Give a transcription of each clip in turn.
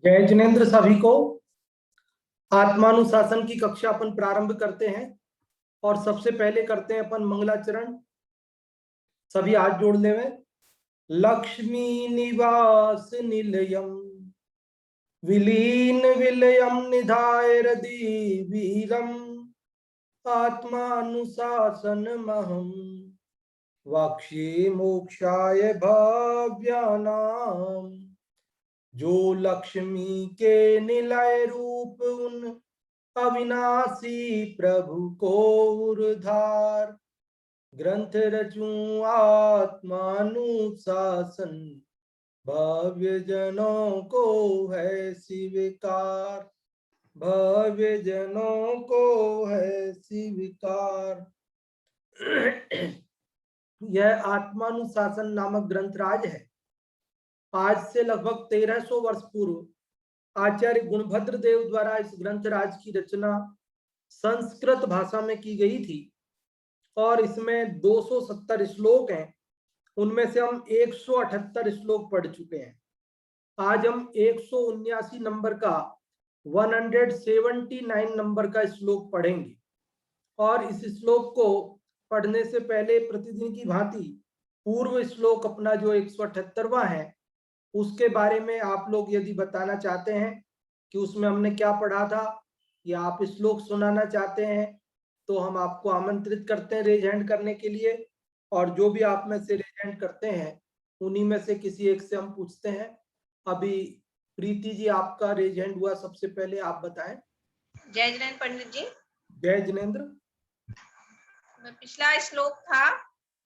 जय जिनेन्द्र सभी को। आत्मानुशासन की कक्षा अपन प्रारंभ करते हैं और सबसे पहले करते हैं अपन मंगलाचरण। सभी हाथ जोड़ ले हुए। लक्ष्मी निवास निलयम विलीन विलयम निधाय हृदि वीरम आत्मानुशासन महम वाक्ष्ये मोक्षाय भव्यानाम। जो लक्ष्मी के निलय रूप उन अविनाशी प्रभु को उद्धार ग्रंथ रचूं आत्मानुशासन भव्य जनों को है स्वीकार। भव्य जनों को है स्वीकार। यह आत्मानुशासन नामक ग्रंथराज है। आज से लगभग 1300 वर्ष पूर्व आचार्य गुणभद्र देव द्वारा इस ग्रंथराज की रचना संस्कृत भाषा में की गई थी और इसमें 270 श्लोक हैं। उनमें से हम 178 श्लोक पढ़ चुके हैं। आज हम 179 नंबर का 179 नंबर का श्लोक पढ़ेंगे और इस श्लोक को पढ़ने से पहले प्रतिदिन की भांति पूर्व श्लोक अपना जो 178वां है उसके बारे में आप लोग यदि बताना चाहते हैं कि उसमें हमने क्या पढ़ा था या आप श्लोक सुनाना चाहते हैं तो हम आपको आमंत्रित करते हैं रेज हैंड करने के लिए। और जो भी आप में से रेज हैंड करते हैं उन्हीं में से किसी एक से हम पूछते हैं। अभी प्रीति जी आपका रेज हैंड हुआ, सबसे पहले आप बताएं। जय जिनेन्द्र पंडित जी। जय जिनेन्द्र। पिछला श्लोक था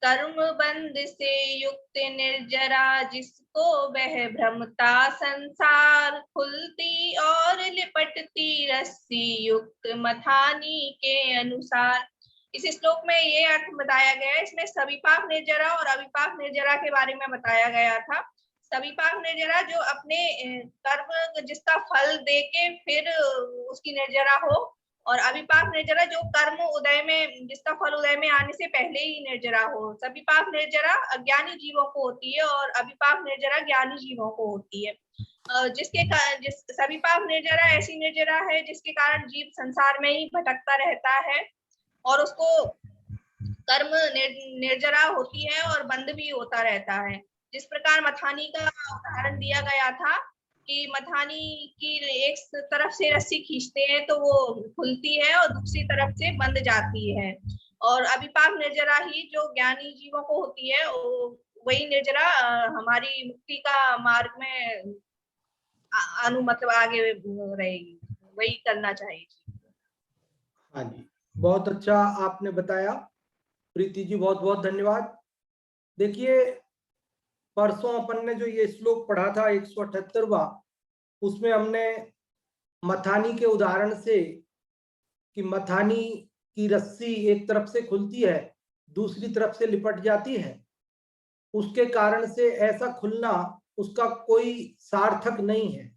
कर्म बंध से युक्त निर्जरा जिसको वह भ्रमता संसार खुलती और लिपटती रस्सी युक्त मथानी के अनुसार। इस श्लोक में ये अर्थ बताया गया है। इसमें सविपाक निर्जरा और अविपाक निर्जरा के बारे में बताया गया था। सविपाक निर्जरा जो अपने कर्म जिसका फल देके फिर उसकी निर्जरा हो, और अविपाक निर्जरा जो कर्म उदय में जिसका फल उदय में आने से पहले ही निर्जरा हो। सविपाक निर्जरा अज्ञानी जीवों को होती है और अविपाक निर्जरा ज्ञानी जीवों को होती है। सविपाक निर्जरा ऐसी निर्जरा है जिसके कारण जीव संसार में ही भटकता रहता है और उसको कर्म निर्जरा होती है और बंध भी होता रहता है। जिस प्रकार मथानी का उदाहरण दिया गया था कि मथानी की एक तरफ से रस्सी खींचते हैं तो वो खुलती है और दूसरी तरफ से बंध जाती है। और अविपाक निर्जरा ही जो ज्ञानी जीवों को होती है वही निर्जरा हमारी मुक्ति का मार्ग में मतलब आगे रहेगी, वही करना चाहिए। हाँ जी, बहुत अच्छा आपने बताया प्रीति जी, बहुत बहुत धन्यवाद। देखिए परसों अपन ने जो ये श्लोक पढ़ा था 178वां, उसमें हमने मथानी के उदाहरण से कि मथानी की रस्सी एक तरफ से खुलती है दूसरी तरफ से लिपट जाती है, उसके कारण से ऐसा खुलना उसका कोई सार्थक नहीं है,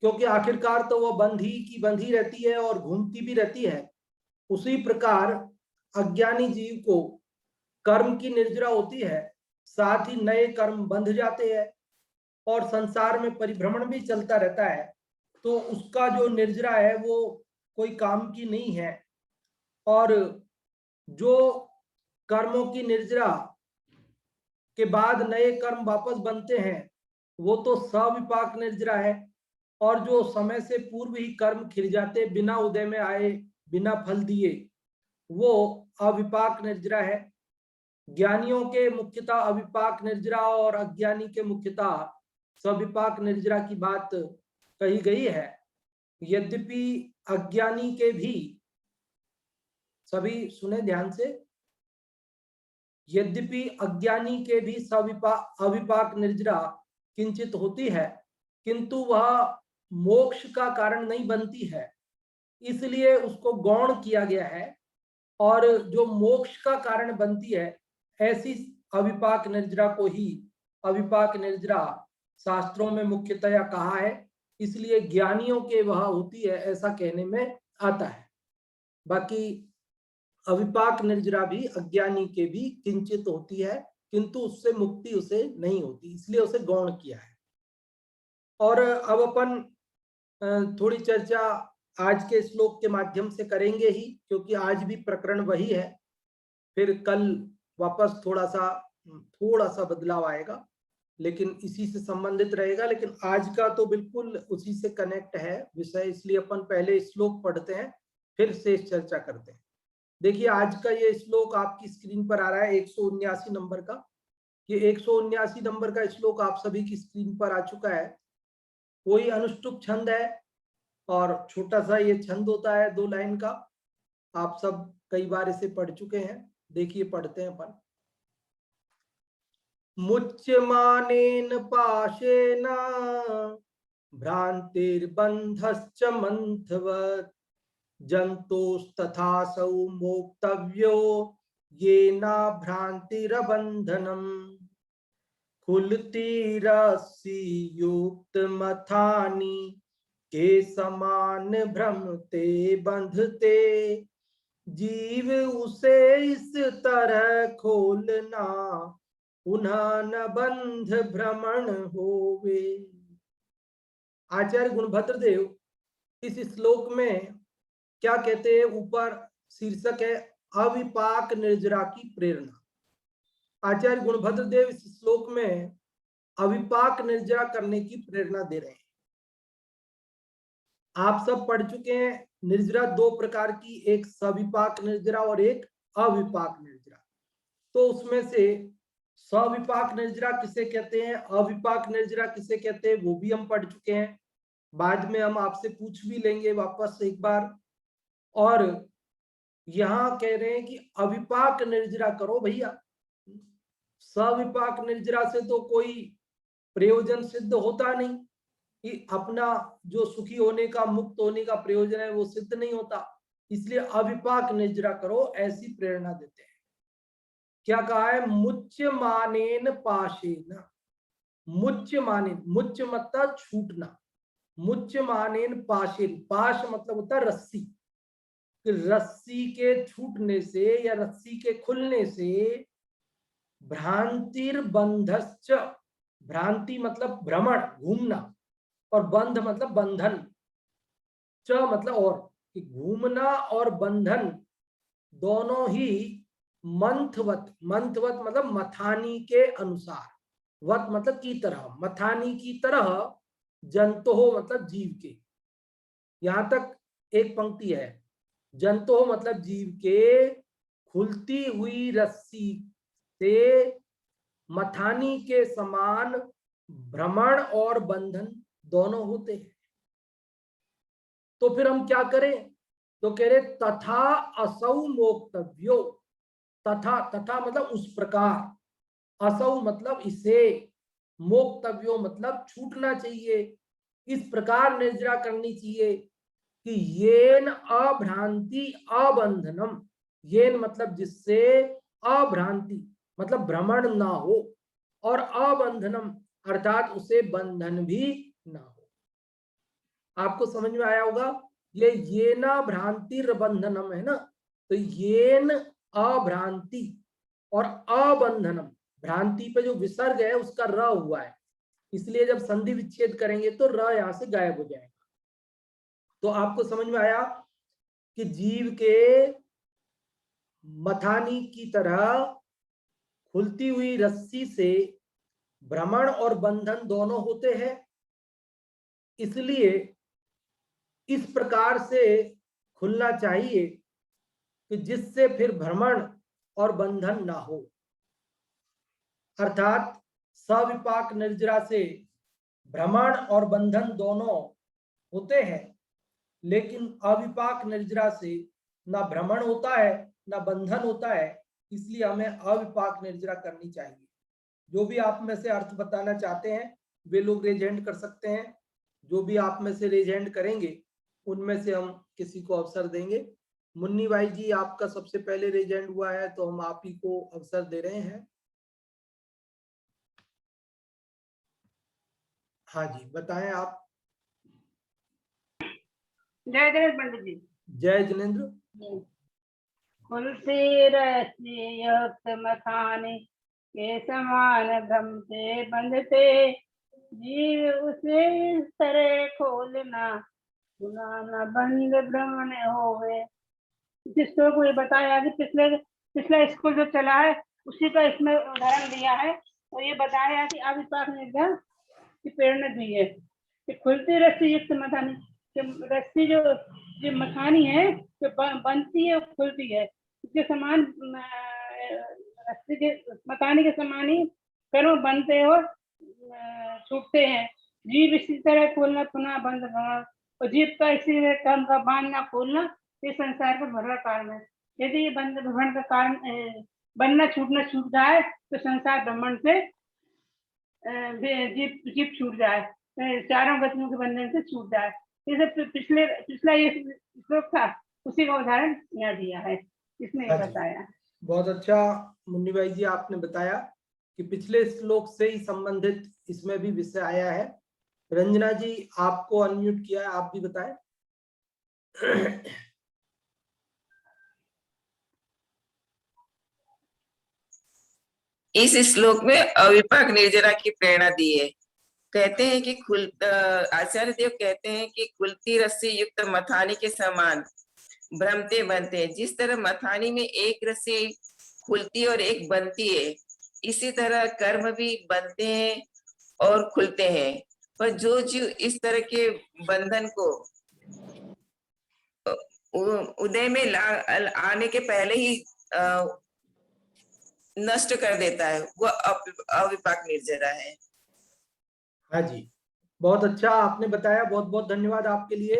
क्योंकि आखिरकार तो वह बंधी की बंधी रहती है और घूमती भी रहती है। उसी प्रकार अज्ञानी जीव को कर्म की निर्जरा होती है, साथ ही नए कर्म बंध जाते हैं और संसार में परिभ्रमण भी चलता रहता है। तो उसका जो निर्जरा है वो कोई काम की नहीं है। और जो कर्मों की निर्जरा के बाद नए कर्म वापस बनते हैं वो तो सविपाक निर्जरा है। और जो समय से पूर्व ही कर्म खिल जाते बिना उदय में आए बिना फल दिए वो अविपाक निर्जरा है। ज्ञानियों के मुख्यतः अविपाक निर्जरा और अज्ञानी के मुख्यतः सविपाक निर्जरा की बात कही गई है। यद्यपि अज्ञानी के भी, सभी सुने ध्यान से, यद्यपि अज्ञानी के भी अविपाक निर्जरा किंचित होती है किंतु वह मोक्ष का कारण नहीं बनती है, इसलिए उसको गौण किया गया है। और जो मोक्ष का कारण बनती है ऐसी अविपाक निर्जरा को ही अविपाक निर्जरा शास्त्रों में मुख्यतया कहा है, इसलिए ज्ञानियों के वह होती है ऐसा कहने में आता है। बाकी अविपाक निर्जरा भी अज्ञानी के भी किंचित होती है किंतु उससे मुक्ति उसे नहीं होती, इसलिए उसे गौण किया है। और अब अपन थोड़ी चर्चा आज के श्लोक के माध्यम से करेंगे ही, क्योंकि आज भी प्रकरण वही है। फिर कल वापस थोड़ा सा बदलाव आएगा, लेकिन इसी से संबंधित रहेगा। लेकिन आज का तो बिल्कुल उसी से कनेक्ट है विषय, इसलिए अपन पहले श्लोक पढ़ते हैं, फिर शेष चर्चा करते हैं। देखिए, आज का ये श्लोक आपकी स्क्रीन पर आ रहा है 179 नंबर का। ये 179 नंबर का श्लोक आप सभी की स्क्रीन पर आ चुका है। कोई अनुष्टुप छंद है और छोटा सा ये छंद होता है 2 लाइन का। आप सब कई बार इसे पढ़ चुके हैं। देखिए, पढ़ते हैं अपन। मुच्यमानेन पाशेन भ्रांतिर्बंधश्च मंथवत् जन्तोस्तथासौ मोक्तव्यो येना भ्रांतिरबन्धनम् खुलती रस्सी युक्त मथानी के समान भ्रमते बंधते जीव उसे इस तरह खोलना पुनः न बंध भ्रमण होवे। आचार्य गुणभद्र देव इस श्लोक में क्या कहते हैं? ऊपर शीर्षक है अविपाक निर्जरा की प्रेरणा। आचार्य गुणभद्र देव इस श्लोक में अविपाक निर्जरा करने की प्रेरणा दे रहे हैं। आप सब पढ़ चुके हैं निर्जरा 2 प्रकार की, एक सविपाक निर्जरा और एक अविपाक निर्जरा। तो उसमें से सविपाक निर्जरा किसे कहते हैं, अविपाक निर्जरा किसे कहते हैं, वो भी हम पढ़ चुके हैं। बाद में हम आपसे पूछ भी लेंगे वापस एक बार। और यहां कह रहे हैं कि अविपाक निर्जरा करो भैया। सविपाक निर्जरा से तो कोई प्रयोजन सिद्ध होता नहीं, कि अपना जो सुखी होने का, मुक्त होने का प्रयोजन है वो सिद्ध नहीं होता। इसलिए अविपाक निर्जरा करो, ऐसी प्रेरणा देते हैं। क्या कहा है? मुच्यमानेन पाशेन। मुच्यमानेन, मुच्य मतलब छूटना, मुच्यमानेन पाशेन। पाश मतलब होता है रस्सी। रस्सी के छूटने से या रस्सी के खुलने से भ्रांतिर्बंधश्च, भ्रांति मतलब भ्रमण, घूमना, और बंध मतलब बंधन, च मतलब और, कि घूमना और बंधन दोनों ही मंथवत, मंथवत मतलब मथानी के अनुसार, वत मतलब की तरह, मथानी की तरह, जंतो मतलब जीव के। यहां तक एक पंक्ति है, जंतो मतलब जीव के खुलती हुई रस्सी से मथानी के समान भ्रमण और बंधन दोनों होते हैं। तो फिर हम क्या करें? तो कह रहे तथा असौ मोक्तव्यो। तथा, तथा मतलब उस प्रकार, असौ मतलब इसे, मोक्तव्यो मतलब छूटना चाहिए, इस प्रकार निर्जरा करनी चाहिए कि येन अभ्रांति अबंधनम। येन मतलब जिससे, अभ्रांति मतलब भ्रमण ना हो, और अबंधनम अर्थात उसे बंधन भी ना हो। आपको समझ में आया होगा? ये ना भ्रांति बंधनम है ना, तो येन अभ्रांति और अबंधनम, भ्रांति पे जो विसर्ग है उसका र हुआ है, इसलिए जब संधि विच्छेद करेंगे तो र यहां से गायब हो जाएगा। तो आपको समझ में आया कि जीव के मथानी की तरह खुलती हुई रस्सी से भ्रमण और बंधन दोनों होते हैं, इसलिए इस प्रकार से खुलना चाहिए कि जिससे फिर भ्रमण और बंधन ना हो। अर्थात सविपाक निर्जरा से भ्रमण और बंधन दोनों होते हैं, लेकिन अविपाक निर्जरा से ना भ्रमण होता है ना बंधन होता है, इसलिए हमें अविपाक निर्जरा करनी चाहिए। जो भी आप में से अर्थ बताना चाहते हैं वे लोग रेज हैंड कर सकते हैं। जो भी आप में से रेज हैंड करेंगे उनमें से हम किसी को अवसर देंगे। मुन्नी भाई जी, आपका सबसे पहले रेज हैंड हुआ है, तो हम आप ही को अवसर दे रहे हैं। हाँ जी, बताएं आप। जय जगत पंडित जी। जय जिनेन्द्र। खुलती रस्सी युक्त मथाने के समान भ्रमते बंधते जीव उसे इस तरह खोलना पुनः न बंद भ्रमण होवे। जिसको कोई बताया कि पिछला स्कूल जो चला है उसी का इसमें उदाहरण दिया है। तो ये बताया कि अविपाक निर्जर की प्रेरणा दी है कि खुलती रस्सी युक्त मथानी, रस्सी जो मथानी है जो बनती है खुलती है, इसके समान रस्सी के मथानी के समान ही कर्म बनते हो छूटते हैं। जीव इसी तरह खोलना पुनः बंद होना, और जीव का इसी कर्म का बांधना खोलना ये संसार का भरा कारण है। यदि ये बंध भ्रमण का कारण बनना छूटना छूट जाए तो संसार भ्रमण से जीव छूट जाए, चारों गतियों के बंधन से छूट जाए। ये सब पिछला ये श्लोक था, उसी का उदाहरण यहाँ दिया है, इसने ये बताया। बहुत अच्छा मुन्नी भाई जी आपने बताया कि पिछले श्लोक से ही संबंधित इसमें भी विषय आया है। रंजना जी आपको अनम्यूट किया है, आप भी बताएं। इस श्लोक में अविपाक निर्जरा की प्रेरणा दी है। कहते हैं कि आचार्य देव कहते हैं कि खुलती रस्सी युक्त मथानी के समान भ्रमते बनते हैं। जिस तरह मथानी में एक रस्सी खुलती और एक बनती है, इसी तरह कर्म भी बनते हैं और खुलते हैं। पर जो जीव इस तरह के बंधन को उदय में आने के पहले ही नष्ट कर देता है, वो अविपाक निर्जरा है। हाँ जी, बहुत अच्छा आपने बताया, बहुत बहुत धन्यवाद आपके लिए।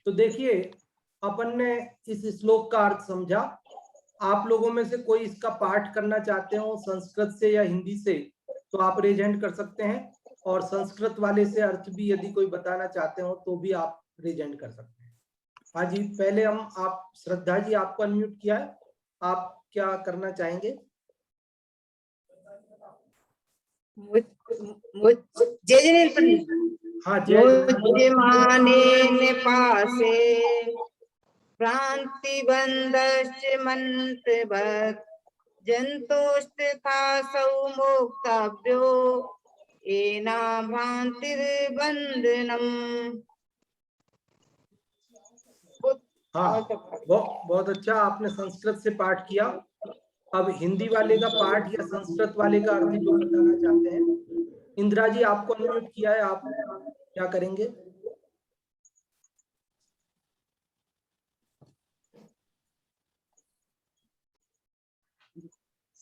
तो देखिए अपन ने इस श्लोक का अर्थ समझा। आप लोगों में से कोई इसका पाठ करना चाहते हो संस्कृत से या हिंदी से तो आप रेज हैंड कर सकते हैं, और संस्कृत वाले से अर्थ भी यदि कोई बताना चाहते हो तो भी आप रेज हैंड कर सकते हैं। हाँ जी, पहले आप श्रद्धा जी आपको अनम्यूट किया है, आप क्या करना चाहेंगे? जय जिनेन्द्र। हाँ, जय माने पासे भ्रांति बंधश्च मंत्रवत् जंतुस्था सौ मोक्तव्यो एना भ्रांतिर्बंधनम। हाँ, बहुत अच्छा आपने संस्कृत से पाठ किया। अब हिंदी वाले का पाठ या संस्कृत वाले का अर्थ जो बताना चाहते हैं, इंदिरा जी आपको अनम्यूट किया है, आप क्या करेंगे?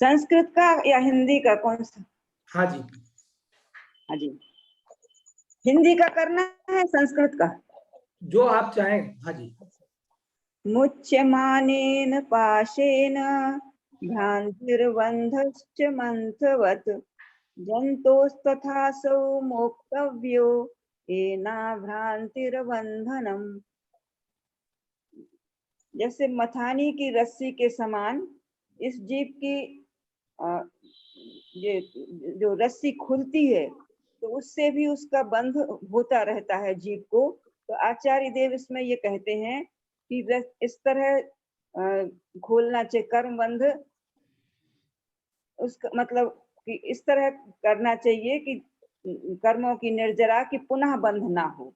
संस्कृत का या हिंदी का, कौन सा? हाँ जी, हाँ जी, हिंदी का करना है, संस्कृत का जो आप चाहें। हाँ जी। मुच्यमानेन पाशेन भ्रांतिर्बन्धश्च मंथवत् जन्तोस्तथासौ मोक्तव्यो येना भ्रांतिर्बन्धनम। जैसे मथानी की रस्सी के समान इस जीव की ये जो रस्सी खुलती है तो उससे भी उसका बंध होता रहता है जीव को। तो आचार्य देव इसमें ये कहते हैं कि इस तरह खोलना चाहिए कर्म बंध, उसका मतलब कि इस तरह करना चाहिए कि कर्मों की निर्जरा की पुनः बंध ना हो।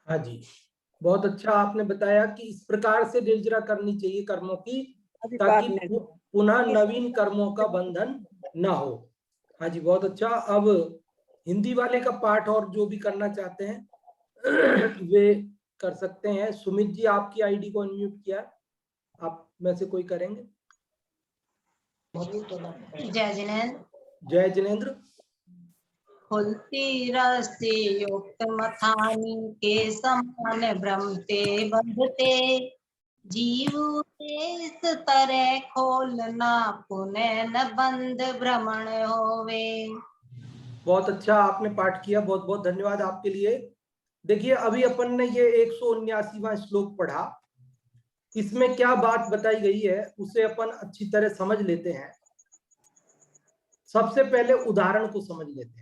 हाँ जी, बहुत अच्छा आपने बताया कि इस प्रकार से निर्जरा करनी चाहिए कर्मों की, ताकि पुनः नवीन कर्मों का बंधन ना हो। हाँ जी, बहुत अच्छा। अब हिंदी वाले का पाठ और जो भी करना चाहते हैं वे कर सकते हैं। सुमित जी आपकी आईडी को अनम्यूट किया, आप में से कोई करेंगे? जय जिनेन्द्र। जय जिनेन्द्र। खुलती रस्सी युक्त मथानी के समान भ्रमते बंधते जीव इस तरह खोलना पुनः न बंध भ्रमण होवे। बहुत अच्छा आपने पाठ किया, बहुत बहुत धन्यवाद आपके लिए। देखिए अभी अपन ने ये 179वां श्लोक पढ़ा, इसमें क्या बात बताई गई है उसे अपन अच्छी तरह समझ लेते हैं। सबसे पहले उदाहरण को समझ लेते हैं।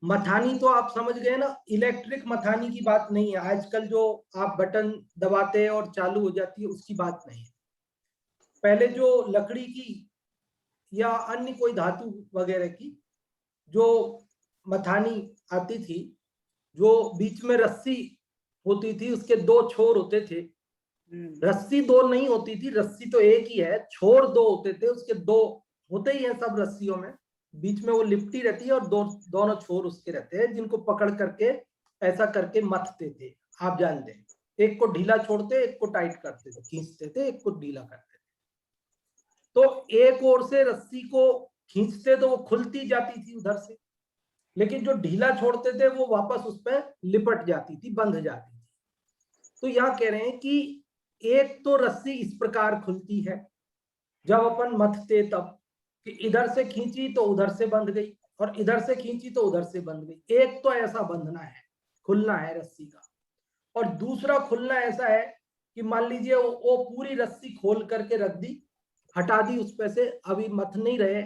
मथानी तो आप समझ गए ना, इलेक्ट्रिक मथानी की बात नहीं है, आजकल जो आप बटन दबाते हैं और चालू हो जाती है उसकी बात नहीं है। पहले जो लकड़ी की या अन्य कोई धातु वगैरह की जो मथानी आती थी, जो बीच में रस्सी होती थी, उसके 2 छोर होते थे। रस्सी 2 नहीं होती थी, रस्सी तो एक ही है, छोर 2 होते थे, उसके 2 होते ही हैं सब रस्सियों में, बीच में वो लिपटी रहती है और दोनों छोर उसके रहते हैं, जिनको पकड़ करके ऐसा करके मथते थे। आप जानते हैं, एक को ढीला छोड़ते, एक को टाइट करते थे, खींचते थे, एक को ढीला करते थे। तो एक ओर से रस्सी को खींचते तो वो खुलती जाती थी उधर से, लेकिन जो ढीला छोड़ते थे वो वापस उस पर लिपट जाती थी, बंध जाती थी। तो यहां कह रहे हैं कि एक तो रस्सी इस प्रकार खुलती है जब अपन मथते तब, कि इधर से खींची तो उधर से बंध गई और इधर से खींची तो उधर से बंध गई। एक तो ऐसा बंधना है, खुलना है रस्सी का। और दूसरा खुलना ऐसा है कि मान लीजिए वो पूरी रस्सी खोल करके रख दी, हटा दी उस पे से, अभी मथ नहीं रहे,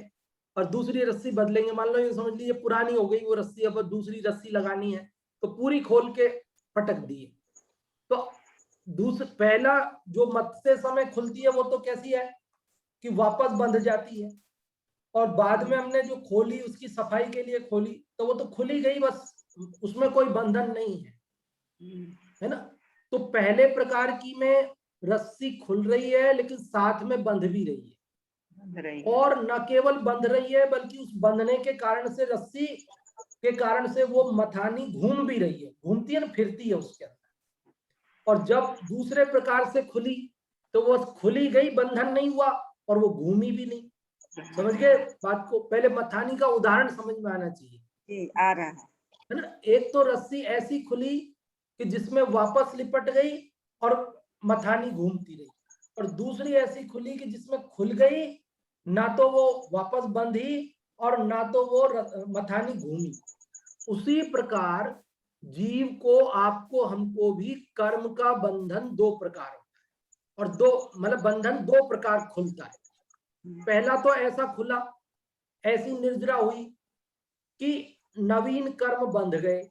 और दूसरी रस्सी बदलेंगे, मान लो ये समझ लीजिए पुरानी हो गई वो रस्सी, अब दूसरी रस्सी लगानी है तो पूरी खोल के पटक दी। तो पहला जो मथते समय खुलती है वो तो कैसी है कि वापस बंध जाती है, और बाद में हमने जो खोली उसकी सफाई के लिए खोली तो वो तो खुली गई बस, उसमें कोई बंधन नहीं है ना। तो पहले प्रकार की में रस्सी खुल रही है लेकिन साथ में बंध भी रही है, और न केवल बंध रही है बल्कि उस बंधने के कारण से, रस्सी के कारण से वो मथानी घूम भी रही है, घूमती है ना, फिरती है उसके अंदर। और जब दूसरे प्रकार से खुली तो वो खुली गई, बंधन नहीं हुआ और वो घूमी भी नहीं। समझ गए बात को? पहले मथानी का उदाहरण समझ में आना चाहिए, आ रहा है ना। एक तो रस्सी ऐसी खुली कि जिसमें वापस लिपट गई और मथानी घूमती रही, और दूसरी ऐसी खुली कि जिसमें खुल गई, ना तो वो वापस बंधी और ना तो वो मथानी घूमी। उसी प्रकार जीव को, आपको, हमको भी कर्म का बंधन 2 प्रकार होता है, और 2 मतलब बंधन 2 प्रकार खुलता है। पहला तो ऐसा खुला, ऐसी निर्जरा हुई कि नवीन कर्म बंध गए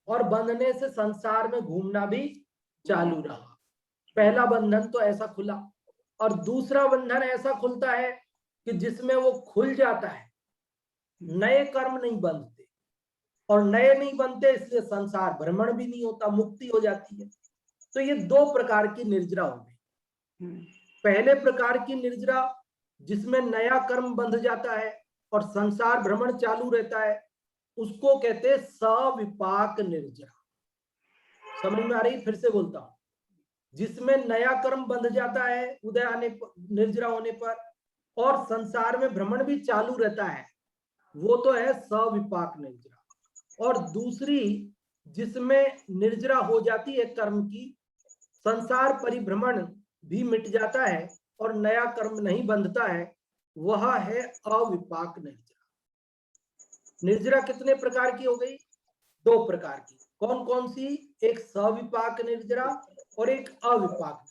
और बंधने से संसार में घूमना भी चालू रहा। पहला बंधन तो ऐसा खुला। और दूसरा बंधन ऐसा खुलता है कि जिसमें वो खुल जाता है, नए कर्म नहीं बंधते, और नए नहीं बनते इसलिए संसार भ्रमण भी नहीं होता, मुक्ति हो जाती है। तो ये 2 प्रकार की निर्जरा हो गई। पहले प्रकार की निर्जरा जिसमें नया कर्म बंध जाता है और संसार भ्रमण चालू रहता है, उसको कहते हैं सविपाक निर्जरा। समझ में आ रही? फिर से बोलता हूं, जिसमें नया कर्म बंध जाता है उदय आने पर, निर्जरा होने पर, और संसार में भ्रमण भी चालू रहता है, वो तो है सविपाक निर्जरा। और दूसरी जिसमें निर्जरा हो जाती है कर्म की, संसार परिभ्रमण भी मिट जाता है और नया कर्म नहीं बंधता है, वह है अविपाक निर्जरा। निर्जरा कितने प्रकार की हो गई? 2 प्रकार की। कौन कौन सी? एक सविपाक निर्जरा और एक अविपाक।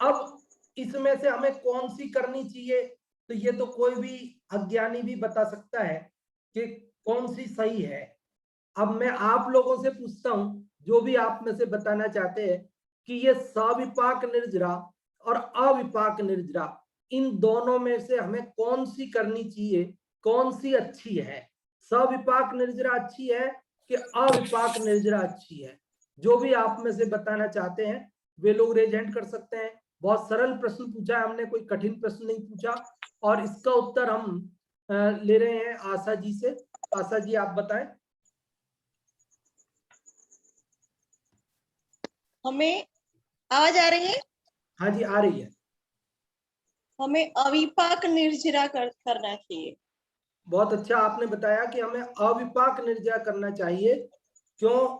अब इसमें से हमें कौन सी करनी चाहिए? तो ये तो कोई भी अज्ञानी भी बता सकता है कि कौन सी सही है। अब मैं आप लोगों से पूछता हूं, जो भी आप में से बताना चाहते हैं कि ये सविपाक निर्जरा और अविपाक निर्जरा, इन दोनों में से हमें कौन सी करनी चाहिए, कौन सी अच्छी है? सविपाक निर्जरा अच्छी है कि अविपाक निर्जरा अच्छी है? जो भी आप में से बताना चाहते हैं वे लोग रेज हैंड कर सकते हैं। बहुत सरल प्रश्न पूछा है हमने, कोई कठिन प्रश्न नहीं पूछा, और इसका उत्तर हम ले रहे हैं आशा जी से। आशा जी आप बताएं। हमें आवाज आ रही है? हाँ जी आ रही है। हमें अविपाक निर्जरा करना चाहिए। बहुत अच्छा आपने बताया कि हमें अविपाक निर्जरा करना चाहिए। क्यों?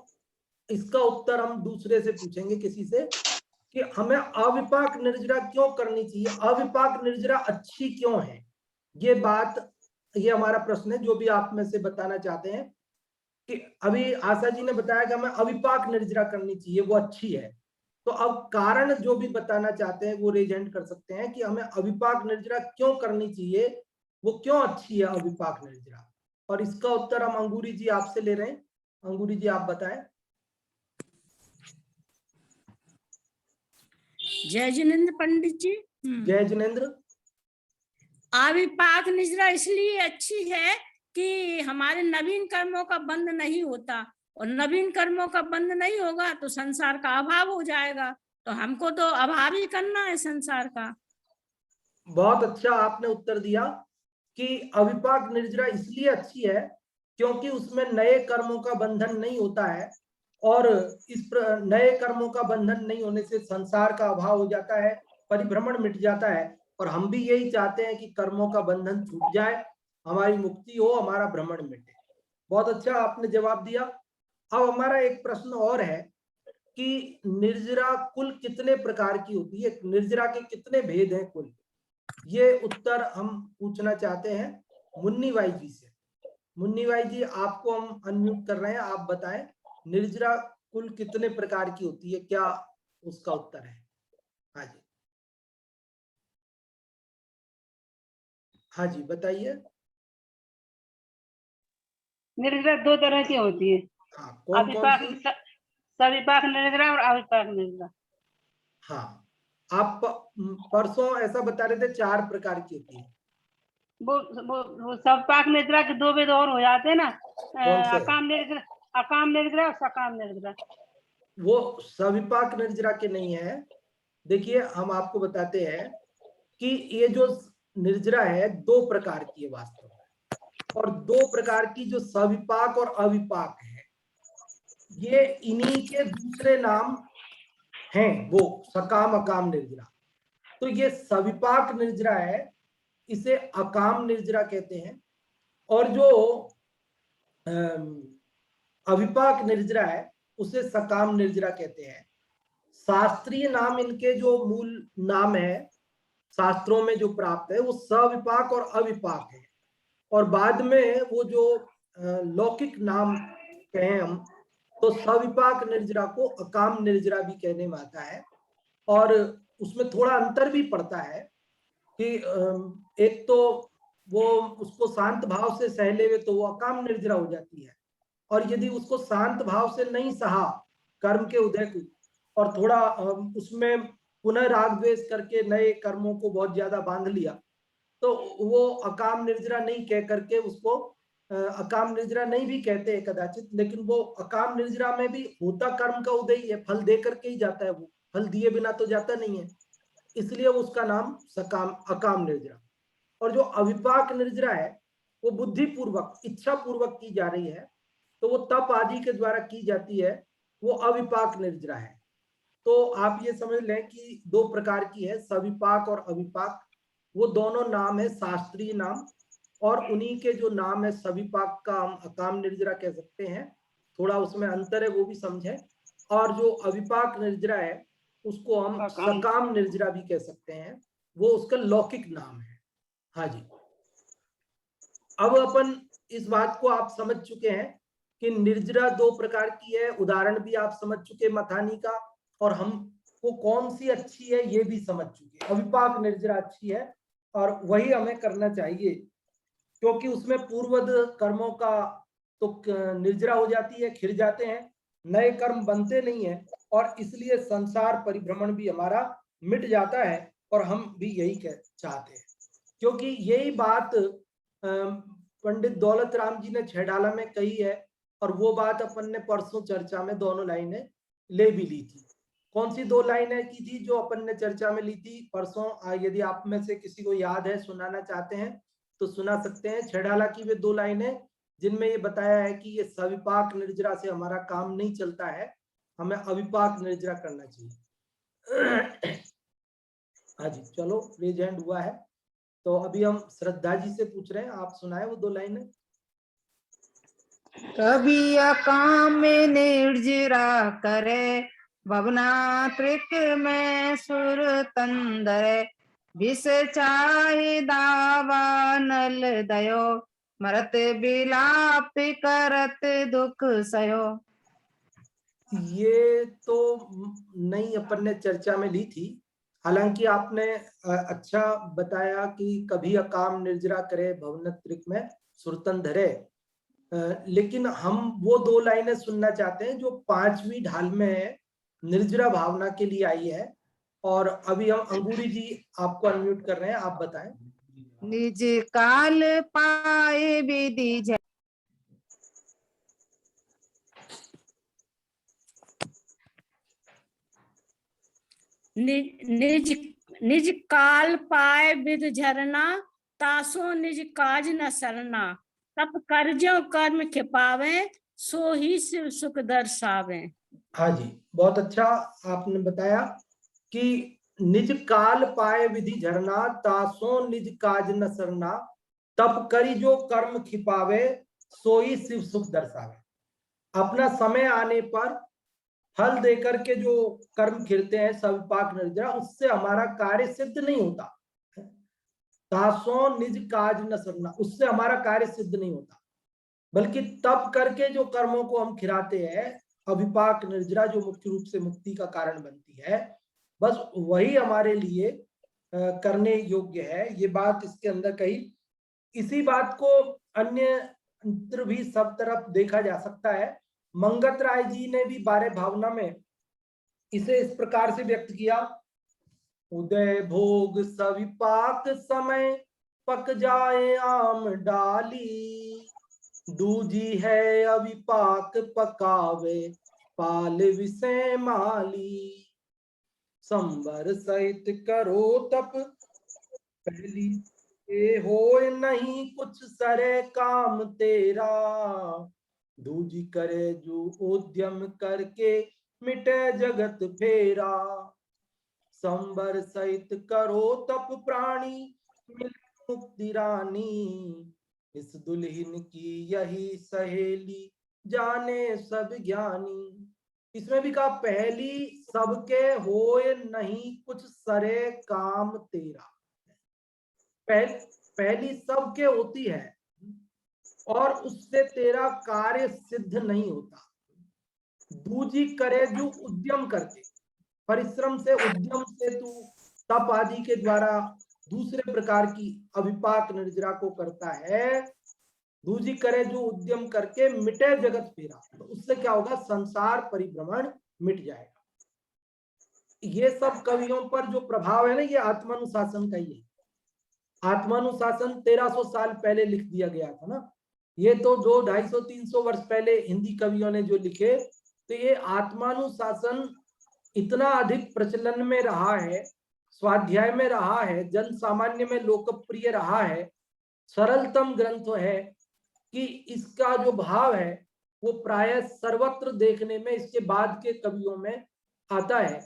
इसका उत्तर हम दूसरे से पूछेंगे, किसी से, कि हमें अविपाक निर्जरा क्यों करनी चाहिए, अविपाक निर्जरा अच्छी क्यों है। ये बात, ये हमारा प्रश्न है। जो भी आप में से बताना चाहते हैं कि अभी आशा जी ने बताया कि हमें अविपाक निर्जरा करनी चाहिए, वो अच्छी है, तो अब कारण जो भी बताना चाहते हैं वो रेज हैंड कर सकते हैं कि हमें अविपाक निर्जरा क्यों करनी चाहिए, वो क्यों अच्छी है अविपाक निर्जरा। और इसका उत्तर हम अंगूरी जी आपसे ले रहे हैं। अंगूरी जी आप बताएं। जय जिनेन्द्र पंडित जी। जय जिनेन्द्र। अविपाक निर्जरा इसलिए अच्छी है कि हमारे नवीन कर्मों का बंध नहीं होता, और नवीन कर्मों का बंध नहीं होगा तो संसार का अभाव हो जाएगा, तो हमको तो अभाव ही करना है संसार का। बहुत अच्छा आपने उत्तर दिया कि अविपाक निर्जरा इसलिए अच्छी है क्योंकि उसमें नए कर्मों का बंधन नहीं होता है, और नए कर्मों का बंधन नहीं होने से संसार का अभाव हो जाता है, परिभ्रमण मिट जाता है। और हम भी यही चाहते हैं कि कर्मों का बंधन छूट जाए, हमारी मुक्ति हो, हमारा भ्रमण मिटे। बहुत अच्छा आपने जवाब दिया। अब हमारा एक प्रश्न और है कि निर्जरा कुल कितने प्रकार की होती है, निर्जरा के कितने भेद हैं कुल, ये उत्तर हम पूछना चाहते हैं मुन्नी बाई जी से। मुन्नी बाई जी, आपको हम अनम्यूट कर रहे हैं, आप बताएं निर्जरा कुल कितने प्रकार की होती है, क्या उसका उत्तर है? हाँ जी, हाँ जी बताइए। निर्जरा 2 तरह की होती है, हाँ, कौन कौन अविपाक, सी? सविपाक निर्जरा और अविपाक निर्जरा। हाँ, आप परसों ऐसा बता रहे थे 4 प्रकार की होती है। वो सविपाक निर्जरा के 2 भेद और हो जाते हैं ना, कौन से? अकाम निर्जरा और सकाम निर्जरा। वो सविपाक निर्जरा के नहीं है। देखिए, हम आपको बताते हैं कि ये जो निर्जरा है 2 प्रकार की है वास्तव में, और 2 प्रकार की जो सविपाक और अविपाक है, ये इन्हीं के दूसरे नाम हैं, वो सकाम अकाम निर्जरा। तो ये सविपाक निर्जरा है, इसे अकाम निर्जरा कहते हैं। और जो अविपाक निर्जरा है उसे सकाम निर्जरा कहते हैं। शास्त्रीय नाम इनके जो मूल नाम है शास्त्रों में जो प्राप्त है वो सविपाक और अविपाक है, और बाद में वो जो लौकिक नाम कहें हम तो सविपाक निर्जरा को अकाम निर्जरा भी कहने में आता है। और उसमें थोड़ा अंतर भी पड़ता है कि एक तो वो उसको शांत भाव से सह लेवे तो वो अकाम निर्जरा हो जाती है, और यदि उसको शांत भाव से नहीं सहा कर्म के उदय को और थोड़ा उसमें पुनः राग द्वेष करके नए कर्मों को बहुत ज्यादा बांध लिया तो वो अकाम निर्जरा नहीं कह करके उसको अकाम निर्जरा नहीं भी कहते हैं कदाचित, लेकिन वो अकाम निर्जरा में भी होता कर्म का उदय ही है, फल दे करके ही जाता है, वो फल दिए बिना तो जाता नहीं है, इसलिए उसका नाम सकाम अकाम निर्जरा। और जो अविपाक निर्जरा है वो बुद्धि पूर्वक इच्छा पूर्वक की जा रही है, तो वो तप आदि के द्वारा की जाती है, वो अविपाक निर्जरा है। तो आप ये समझ लें कि 2 प्रकार की है, सविपाक और अविपाक। वो दोनों नाम है शास्त्रीय नाम, और उन्हीं के जो नाम है सविपाक का हम अकाम निर्जरा कह सकते हैं, थोड़ा उसमें अंतर है वो भी समझें। और जो अविपाक निर्जरा है उसको हम सकाम निर्जरा भी कह सकते हैं, वो उसका लौकिक नाम है। हाँ जी, अब अपन इस बात को आप समझ चुके हैं कि निर्जरा 2 प्रकार की है, उदाहरण भी आप समझ चुके मथानी का, और हमको कौन सी अच्छी है ये भी समझ चुके। अविपाक निर्जरा अच्छी है और वही हमें करना चाहिए, क्योंकि उसमें पूर्वद कर्मों का तो निर्जरा हो जाती है, खिर जाते हैं, नए कर्म बनते नहीं है, और इसलिए संसार परिभ्रमण भी हमारा मिट जाता है, और हम भी यही चाहते हैं। क्योंकि यही बात पंडित दौलत राम जी ने छेडाला में कही है, और वो बात अपन ने परसों चर्चा में दोनों लाइनें ले भी ली थी। कौन सी 2 लाइनें की थी जो अपन ने चर्चा में ली थी परसों? यदि आप में से किसी को याद है, सुनाना चाहते हैं तो सुना सकते हैं। छेडाला की वे 2 लाइनें जिनमें ये बताया है कि ये सविपाक निर्जरा से हमारा काम नहीं चलता है, हमें अविपाक निर्जरा करना चाहिए। हाँ जी, चलो रेज हैंड हुआ है, तो अभी हम श्रद्धा जी से पूछ रहे हैं, आप सुनाए वो 2 लाइनें। कभी अकाम में निर्जरा करे, भवना त्रिक में सुर तंदरे, विष चाहे दावा नल दयो, मरत बिलाप करत दुख सयो। ये तो नहीं अपन ने चर्चा में ली थी, हालांकि आपने अच्छा बताया कि कभी अकाम निर्जरा करे भवन त्रिक में सुरतन धरे, लेकिन हम वो 2 लाइनें सुनना चाहते हैं जो 5वीं ढाल में निर्जरा भावना के लिए आई है। और अभी हम अंगूरी जी आपको अनम्यूट कर रहे हैं, आप बताएं। निज काल पाए विधि झ निज निज काल पाए विध झरना, तासो निज काज न सरना। तप करजो कर्म खिपावे, सो ही शिव सुख दर्शावे। हाँ जी, बहुत अच्छा आपने बताया कि निज काल पाए विधि झरना, तासो निज काज न सरना। तप करी जो कर्म खिपावे, सोई शिव सुख दर्शावे। अपना समय आने पर फल देकर के जो कर्म खिलते हैं सविपाक निर्जरा, उससे हमारा कार्य सिद्ध नहीं होता। तासो निज काज न सरना, उससे हमारा कार्य सिद्ध नहीं होता, बल्कि तप करके जो कर्मों को हम खिलाते हैं, अविपाक निर्जरा जो मुख्य रूप से मुक्ति का कारण बनती है, बस वही हमारे लिए करने योग्य है। ये बात इसके अंदर कही। इसी बात को अन्य भी सब तरफ देखा जा सकता है। मंगत राय जी ने भी 12 भावना में इसे इस प्रकार से व्यक्त किया। उदय भोग सविपाक समय, पक जाए आम डाली। दूजी है अविपाक पकावे, पाल विषय माली। संबर सहित करो तप, पहली ये होए नहीं कुछ सरे काम तेरा। दूजी करे जो उद्यम करके, मिटे जगत फेरा। संबर सहित करो तप प्राणी, मिले मुक्ति रानी। इस दुल्हन की यही सहेली, जाने सब ज्ञानी। इसमें भी कहा पहली सबके होए नहीं कुछ सरे काम तेरा। पहली सबके होती है और उससे तेरा कार्य सिद्ध नहीं होता। दूजी करे जो उद्यम करके, परिश्रम से उद्यम से तू तप आदि के द्वारा दूसरे प्रकार की अविपाक निर्जरा को करता है। दूजी करे जो उद्यम करके, मिटे जगत फेरा, तो उससे क्या होगा, संसार परिभ्रमण मिट जाएगा। ये सब कवियों पर जो प्रभाव है ना, ये आत्मानुशासन का ही है। आत्मानुशासन 1300 साल पहले लिख दिया गया था ना। ये तो 200-250-300 वर्ष पहले हिंदी कवियों ने जो लिखे, तो ये आत्मानुशासन इतना अधिक प्रचलन में रहा है, स्वाध्याय में रहा है, जन सामान्य में लोकप्रिय रहा है, सरलतम ग्रंथ है कि इसका जो भाव है वो प्राय सर्वत्र देखने में इसके बाद के कवियों में आता है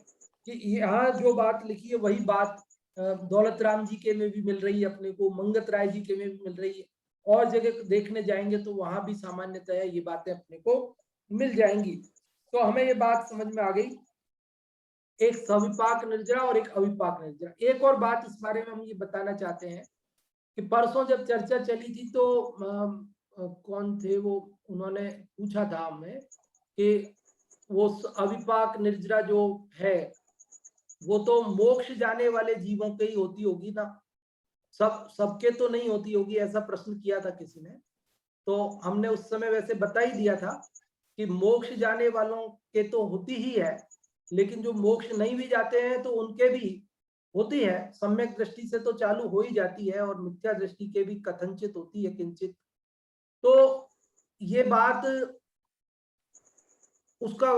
कि यहाँ जो बात लिखी है वही बात दौलत राम जी के में भी मिल रही है अपने को, मंगत राय जी के में भी मिल रही है, और जगह देखने जाएंगे तो वहां भी सामान्यतः ये बातें अपने को मिल जाएंगी। तो हमें ये बात समझ में आ गई, एक सविपाक निर्जरा और एक अविपाक निर्जरा। एक और बात इस बारे में हम ये बताना चाहते हैं कि परसों जब चर्चा चली थी तो कौन थे वो, उन्होंने पूछा था हमें कि वो अविपाक निर्जरा जो है वो तो मोक्ष जाने वाले जीवों के ही होती होगी ना, सबके तो नहीं होती होगी, ऐसा प्रश्न किया था किसी ने। तो हमने उस समय वैसे बता ही दिया था कि मोक्ष जाने वालों के तो होती ही है, लेकिन जो मोक्ष नहीं भी जाते हैं तो उनके भी होती है। सम्यक दृष्टि से तो चालू हो ही जाती है और मिथ्या दृष्टि के भी कथनचित होती है किंचित। तो ये बात उसका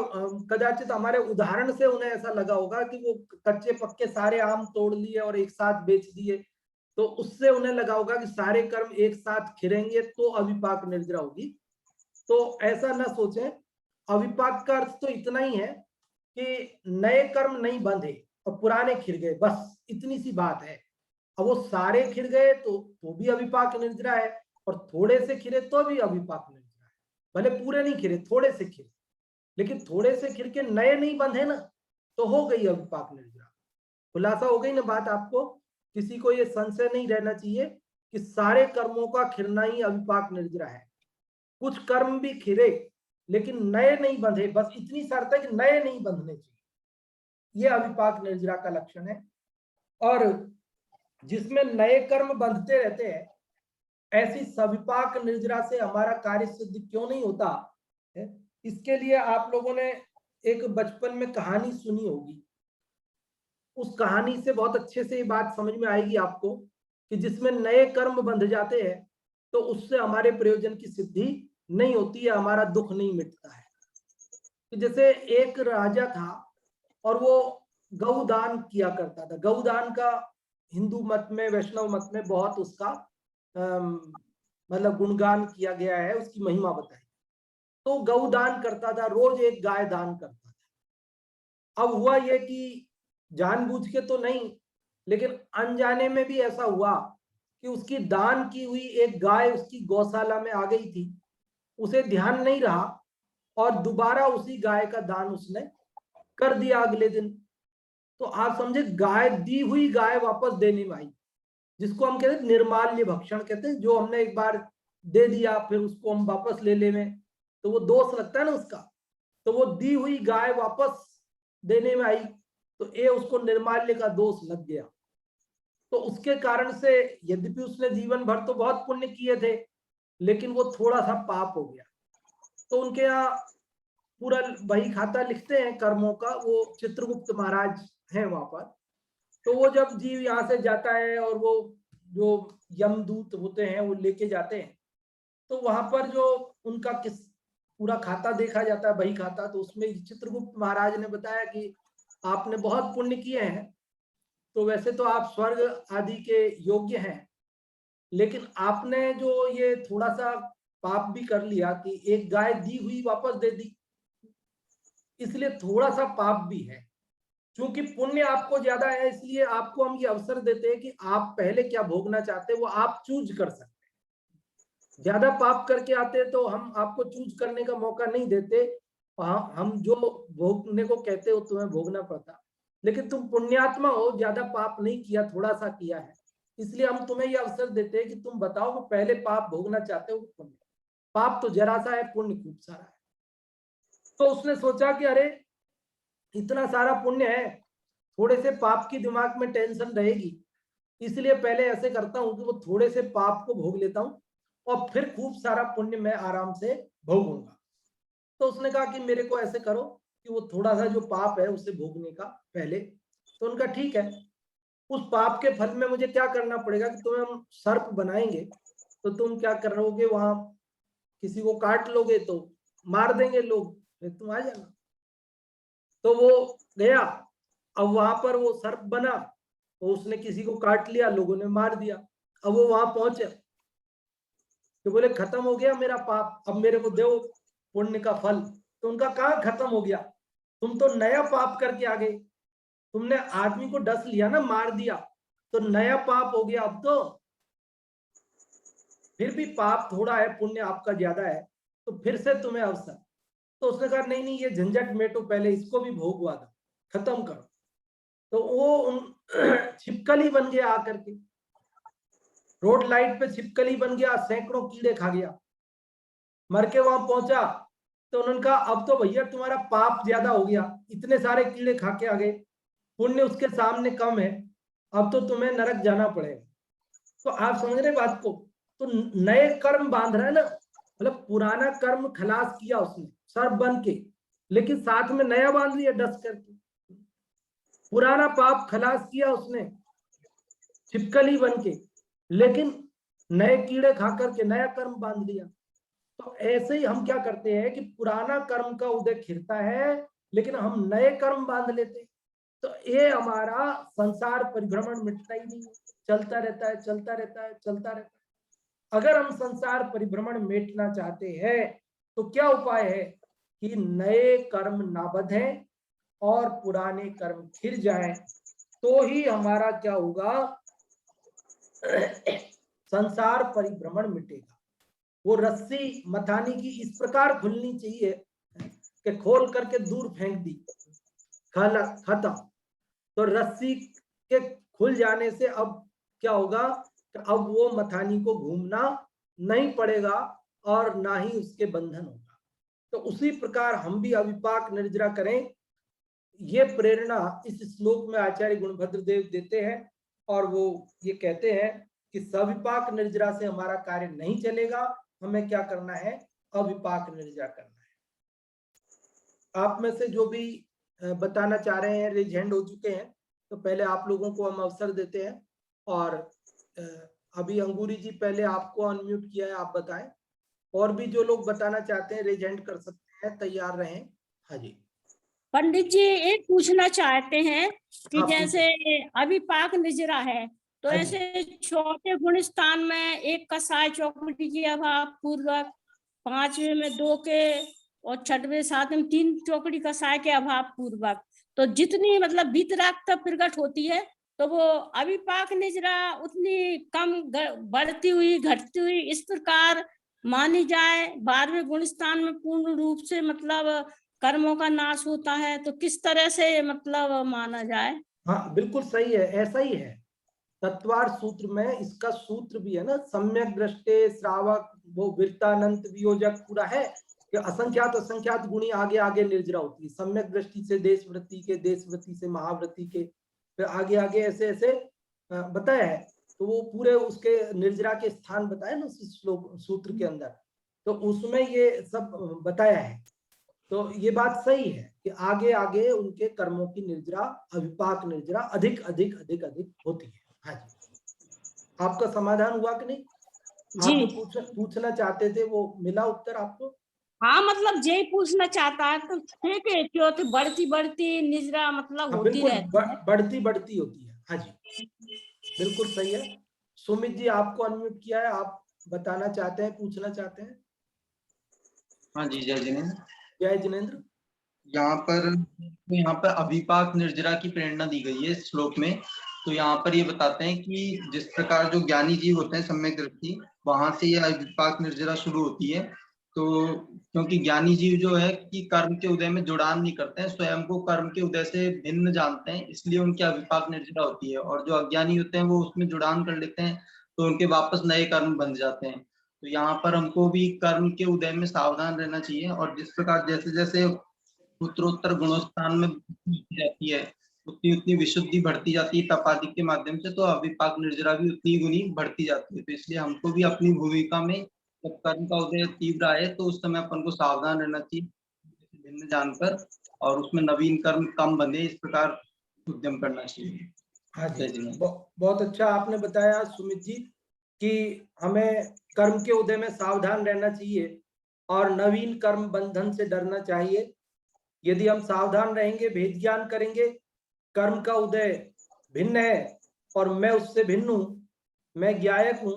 कदाचित हमारे उदाहरण से उन्हें ऐसा लगा होगा कि वो कच्चे पक्के सारे आम तोड़ लिए और एक साथ बेच दिए, तो उससे उन्हें लगा होगा कि सारे कर्म एक साथ खिलेंगे तो अविपाक निर्जरा होगी। तो ऐसा ना सोचें। अविपाक का अर्थ तो इतना ही है कि नए कर्म नहीं बंधे और पुराने खिल गए, बस इतनी सी बात है। अब वो सारे खिल गए तो भी अविपाक निर्जरा है, और थोड़े से खिले तो भी अविपाक निर्जरा है। भले पूरे नहीं खिले, थोड़े से खिले, लेकिन थोड़े से खिल के नए नहीं बंधे ना, तो हो गई अविपाक निर्जरा। खुलासा हो गई ना बात आपको। किसी को ये संशय नहीं रहना चाहिए कि सारे कर्मों का खिलना ही अविपाक निर्जरा है। कुछ कर्म भी खिले लेकिन नए नहीं बंधे, बस इतनी शर्त है कि नए नहीं बंधने चाहिए, ये अविपाक निर्जरा का लक्षण है। और जिसमें नए कर्म बंधते रहते हैं, ऐसी सविपाक निर्जरा से हमारा कार्य सिद्ध क्यों नहीं होता है? इसके लिए आप लोगों ने एक बचपन में कहानी सुनी होगी। उस कहानी से बहुत अच्छे से ये बात समझ में आएगी आपको कि जिसमें नए कर्म बंध जाते हैं तो उससे हमारे प्रयोजन की सिद्धि नहीं होती है, हमारा दुख नहीं मिटता है। कि जैसे एक राजा था और वो गौदान किया करता था। गौदान का हिंदू मत में, वैष्णव मत में बहुत उसका मतलब गुणगान किया गया है, उसकी महिमा बताई। तो गौदान करता था, रोज एक गाय दान करता था। अब हुआ ये कि जानबूझ के तो नहीं, लेकिन अनजाने में भी ऐसा हुआ कि उसकी दान की हुई एक गाय उसकी गौशाला में आ गई थी। उसे ध्यान नहीं रहा और दोबारा उसी गाय का दान उसने कर दिया अगले दिन। तो आप समझे, गाय दी हुई गाय वापस देने में आई, जिसको हम कहते हैं निर्माल्य भक्षण कहते हैं। जो हमने एक बार दे दिया फिर उसको हम वापस ले ले में, तो वो दोष लगता है ना उसका। तो वो दी हुई गाय वापस देने में आई, तो ये उसको निर्माल्य का दोष लग गया। तो उसके कारण से यद्यपि उसने जीवन भर तो बहुत पुण्य किए थे, लेकिन वो थोड़ा सा पाप हो गया। तो उनके यहाँ पूरा वही खाता लिखते हैं कर्मों का, वो चित्रगुप्त महाराज हैं वहां पर। तो वो जब जीव यहाँ से जाता है और वो जो यमदूत होते हैं वो लेके जाते हैं, तो वहां पर जो उनका किस पूरा खाता देखा जाता है, बही खाता। तो उसमें चित्रगुप्त महाराज ने बताया कि आपने बहुत पुण्य किए हैं, तो वैसे तो आप स्वर्ग आदि के योग्य हैं, लेकिन आपने जो ये थोड़ा सा पाप भी कर लिया कि एक गाय दी हुई वापस दे दी, इसलिए थोड़ा सा पाप भी है। क्योंकि पुण्य आपको ज्यादा है, इसलिए आपको हम ये अवसर देते हैं कि आप पहले क्या भोगना चाहते हैं वो आप चूज कर सकते हैं। ज्यादा पाप करके आते तो हम आपको चूज करने का मौका नहीं देते, हम जो भोगने को कहते हो तुम्हें भोगना पड़ता। लेकिन तुम पुण्यात्मा हो, ज्यादा पाप नहीं किया, थोड़ा सा किया है, इसलिए हम तुम्हें ये अवसर देते हैं कि तुम बताओ वो पहले पाप भोगना चाहते हो पुण्य। पाप तो जरा सा है, पुण्य खूब सारा है। तो उसने सोचा कि अरे इतना सारा पुण्य है, थोड़े से पाप की दिमाग में टेंशन रहेगी, इसलिए पहले ऐसे करता हूं कि वो थोड़े से पाप को भोग लेता हूं और फिर खूब सारा पुण्य मैं आराम से भोगूंगा। तो उसने कहा कि मेरे को ऐसे करो कि वो थोड़ा सा जो पाप है उसे भोगने का पहले। तो उनका ठीक है, उस पाप के फल में मुझे क्या करना पड़ेगा कि तुम्हें हम सर्प बनाएंगे, तो तुम क्या करोगे, वहां किसी को काट लोगे तो मार देंगे लोग, फिर तुम आ जाना। तो वो गया, अब वहां पर वो सर्प बना, तो उसने किसी को काट लिया, लोगों ने मार दिया। अब वो वहां पहुंचे तो बोले खत्म हो गया मेरा पाप, अब मेरे को दो पुण्य का फल। तो उनका कहाँ खत्म हो गया, तुम तो नया पाप करके आ गए। तुमने आदमी को डस लिया ना, मार दिया, तो नया पाप हो गया अब तो। फिर भी पाप थोड़ा है, पुण्य आपका ज्यादा है, तो फिर से तुम्हें अवसर। तो उसने कहा नहीं नहीं, ये झंझट मेटो, पहले इसको भी भोगवा दो, खत्म करो। तो वो छिपकली बन गया आकर के, रोड लाइट पे छिपकली बन गया, सैकड़ों कीड़े खा गया। मर के वहां पहुंचा तो उन्होंने कहा अब तो भैया तुम्हारा पाप ज्यादा हो गया, इतने सारे कीड़े खा के आ गए, पुण्य उसके सामने कम है, अब तो तुम्हें नरक जाना पड़ेगा। तो आप समझ रहे बात को। तो नए कर्म बांध रहा है ना, मतलब पुराना कर्म खलास किया उसने सर्प बन के, लेकिन साथ में नया बांध लिया डस करके। पुराना पाप खलास किया उसने छिपकली बन के, लेकिन नए कीड़े खा करके नया कर्म बांध लिया। तो ऐसे ही हम क्या करते हैं कि पुराना कर्म का उदय खिरता है, लेकिन हम नए कर्म बांध लेते हैं। तो ये हमारा संसार परिभ्रमण मिटता ही नहीं है, चलता रहता है, चलता रहता है, चलता रहता है। अगर हम संसार परिभ्रमण मेटना चाहते हैं तो क्या उपाय है कि नए कर्म ना बंधें और पुराने कर्म खिर जाएं, तो ही हमारा क्या होगा, संसार परिभ्रमण मिटेगा। वो रस्सी मथानी की इस प्रकार खुलनी चाहिए कि खोल करके दूर फेंक दी, खत्म। तो रस्सी के खुल जाने से अब क्या होगा कि अब वो मथानी को घूमना नहीं पड़ेगा और ना ही उसके बंधन होगा। तो उसी प्रकार हम भी अविपाक निर्जरा करें, ये प्रेरणा इस श्लोक में आचार्य गुणभद्र देव देते हैं। और वो ये कहते हैं कि सविपाक निर्जरा से हमारा कार्य नहीं चलेगा, हमें क्या करना है, अविपाक निर्जरा करना है। आप में से जो भी बताना चाह रहे हैं, रेज हैंड हो चुके हैं, तो पहले आप लोगों को हम अवसर देते हैं और अभी अंगूरी जी पहले आपको अनम्यूट किया है, आप बताएं। और भी जो लोग बताना चाहते हैं रेज हैंड कर सकते हैं, तैयार रहें। हाँ जी। पंडित जी एक पूछना चाहते हैं कि हाँ, जैसे अभिपाक निजरा है, तो हाँ जी। ऐसे छोटे गुण स्थान में एक कसाय चौकड़ी की अभाव पूर्वक, 5वें में 2 के और 6वें 7वें में 3 चौकड़ी कसाय के अभाव पूर्वक, तो जितनी मतलब वीतरागता प्रकट होती है तो वो अभिपाक निजरा उतनी कम बढ़ती हुई घटती हुई इस प्रकार मानी जाए। 12वें गुण स्थान में पूर्ण रूप से मतलब कर्मों का नाश होता है, तो किस तरह से मतलब माना जाए? हाँ बिल्कुल सही है, ऐसा ही है। तत्वार सूत्र में इसका सूत्र भी है ना, सम्यक दृष्टे श्रावक वो वृत्तानंत वियोजक पूरा है कि असंख्यात असंख्यात गुणी आगे आगे निर्जरा होती है। सम्यक दृष्टि से देश वृत्ति के, देश वृत्ति से महावृत्ति के, फिर आगे आगे ऐसे ऐसे बताया है। तो वो पूरे उसके निर्जरा के स्थान बताए ना उस श्लोक सूत्र के अंदर, तो उसमें ये सब बताया है। तो ये बात सही है कि आगे आगे उनके कर्मों की निर्जरा, अभिपाक निर्जरा अधिक अधिक अधिक अधिक होती है। हाँ जी, आपका समाधान हुआ कि नहीं? जी आप जो पूछना चाहते थे वो मिला उत्तर आपको? हाँ, मतलब यही पूछना चाहता है तो ठीक है, क्यों तो बढ़ती बढ़ती निजरा मतलब हाँ होती बिल्कुल, रहती है। बढ़ती बढ़ती होती है। हाँ जी, बिल्कुल सही है। सुमित जी आपको अनम्यूट किया है, आप बताना चाहते हैं, पूछना चाहते हैं? हाँ जी, जय जिनेन्द्र। जय जिनेन्द्र। यहाँ पर अभिपाक निर्जरा की प्रेरणा दी गई है इस श्लोक में। तो यहाँ पर ये बताते हैं कि जिस प्रकार जो ज्ञानी जीव होते हैं सम्यक दृष्टि, वहां से यह अभिपाक निर्जरा शुरू होती है। तो क्योंकि ज्ञानी जीव जो है कि कर्म के उदय में जुड़ान नहीं करते हैं, स्वयं को कर्म के उदय से भिन्न जानते हैं, इसलिए उनकी अभिपाक निर्जरा होती है। और जो अज्ञानी होते हैं वो उसमें जुड़ान कर लेते हैं, तो उनके वापस नए कर्म बन जाते हैं। तो यहाँ पर हमको भी कर्म के उदय में सावधान रहना चाहिए, और जिस प्रकार जैसे जैसे उत्तरोत्तर गुणोत्थान में जाती है, उतनी उतनी विशुद्धि बढ़ती जाती है तप आदि के माध्यम से, तो अभिपाक निर्जरा भी उतनी गुनी बढ़ती जाती है। तो इसलिए हमको भी अपनी भूमिका में जब कर्म का उदय तीव्र आए तो उस समय अपन को सावधान रहना चाहिए, भिन्न जानकर, और उसमें नवीन कर्म कम बने, इस प्रकार उद्यम करना चाहिए। हाँ जी, बहुत अच्छा आपने बताया सुमित जी कि हमें कर्म के उदय में सावधान रहना चाहिए और नवीन कर्म बंधन से डरना चाहिए। यदि हम सावधान रहेंगे, भेद ज्ञान करेंगे, कर्म का उदय भिन्न है और मैं उससे भिन्न हूं, मैं ज्ञायक हूं,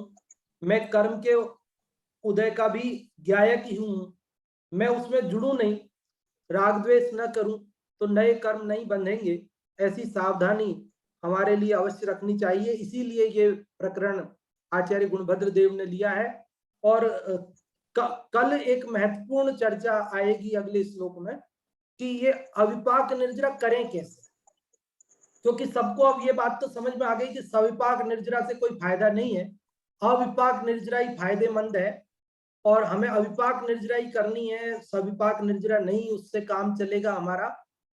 मैं कर्म के उदय का भी ज्ञायक ही हूं, मैं उसमें जुड़ूं नहीं, राग द्वेष न करूं, तो नए कर्म नहीं बंधेंगे। ऐसी सावधानी हमारे लिए अवश्य रखनी चाहिए। इसीलिए ये प्रकरण आचार्य गुणभद्र देव ने लिया है। और कल एक महत्वपूर्ण चर्चा आएगी अगले श्लोक में कि ये अविपाक निर्जरा करें कैसे, क्योंकि सबको अब ये बात तो समझ में आ गई कि सविपाक निर्जरा से कोई फायदा नहीं है, अविपाक निर्जरा ही फायदेमंद है और हमें अविपाक निर्जरा ही करनी है, सविपाक निर्जरा नहीं, उससे काम चलेगा हमारा।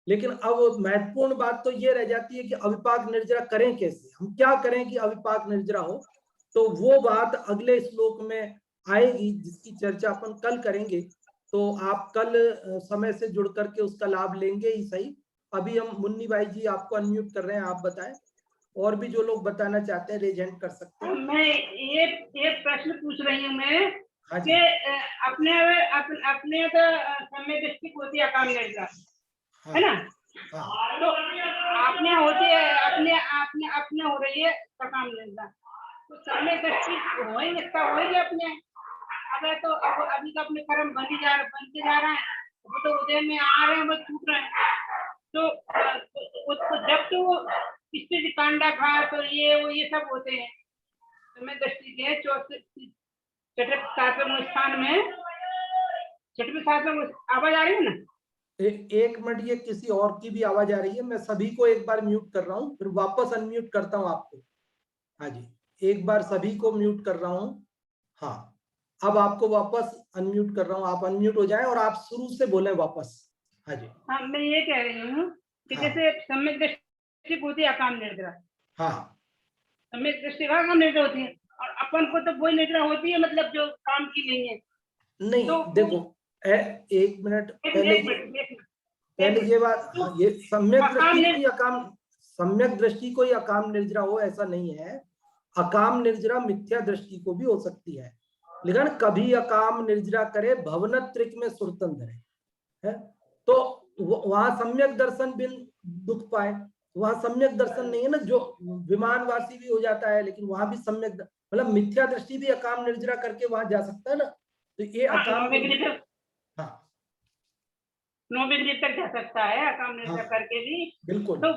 लेकिन अब महत्वपूर्ण बात तो ये रह जाती है कि अविपाक निर्जरा करें कैसे, हम क्या करें कि अविपाक निर्जरा हो। तो वो बात अगले श्लोक में आएगी जिसकी चर्चा अपन कल करेंगे। तो आप कल समय से जुड़ करके उसका लाभ लेंगे ही सही। अभी हम मुन्नी भाई जी आपको अनम्यूट कर रहे हैं, आप बताएं। और भी जो लोग बताना चाहते हैं रेज हैंड कर सकते हैं। मैं ये प्रश्न पूछ रही हूँ मैं हाँ कि अपने तो समय दृष्टि होती है अकाम निर्जरा, है ना? हाँ। तो आपने होती है अपने हो रही है अकाम निर्जरा, तो समय दृष्टि होएंगे अपने। अगर तो अभी तो अपने कर्म बनते जा रहा है, वो तो उदय में आ रहे हैं, वो छूट रहे हैं। तो जब तो स्थिति कांडा घात तो ये सब होते हैं समय दृष्टि के 6वें 7वें स्थान में, 6वें 7वें आवाज आ रही है ना? एक मिनट, ये किसी और की भी आवाज आ रही है। मैं सभी को एक बार म्यूट कर रहा हूँ, फिर वापस अनम्यूट करता हूँ आपको। हाँ जी, एक बार सभी को म्यूट कर रहा हूँ। हाँ, अब आपको वापस अनम्यूट कर रहा हूँ, आप अनम्यूट हो जाएं और आप शुरू से बोलें वापस। हाँ जी। हाँ, मैं ये कह रही हूँ कि जैसे सम्यक दृष्टि होती है अकाम निर्जरा, हाँ, सम्यक दृष्टि का अकाम निर्जरा होती है, और अपन को तो वही निर्जरा होती है मतलब जो काम की नहीं है। नहीं तो देखो एक मिनट पहले ये बात, हाँ, ये सम्यक दृष्टि को ही अकाम, सम्यक दृष्टि को ही अकाम निर्जरा हो ऐसा नहीं है। अकाम निर्जरा मिथ्या दृष्टि को भी हो सकती है। लेकिन कभी अकाम निर्जरा करे भवनत्रिक में सुरतंत्र है, तो वहां सम्यक दर्शन बिन दुख पाए, वहां सम्यक दर्शन नहीं है ना, जो विमानवासी भी हो जाता है, लेकिन वहां भी सम्यक मतलब मिथ्या दृष्टि भी अकाम निर्जरा करके वहां जा सकता है ना, तो ये अकाम हाँ 9 डिग्री तक जा सकता है अकाम निर्जरा हाँ, करके भी। बिल्कुल। तो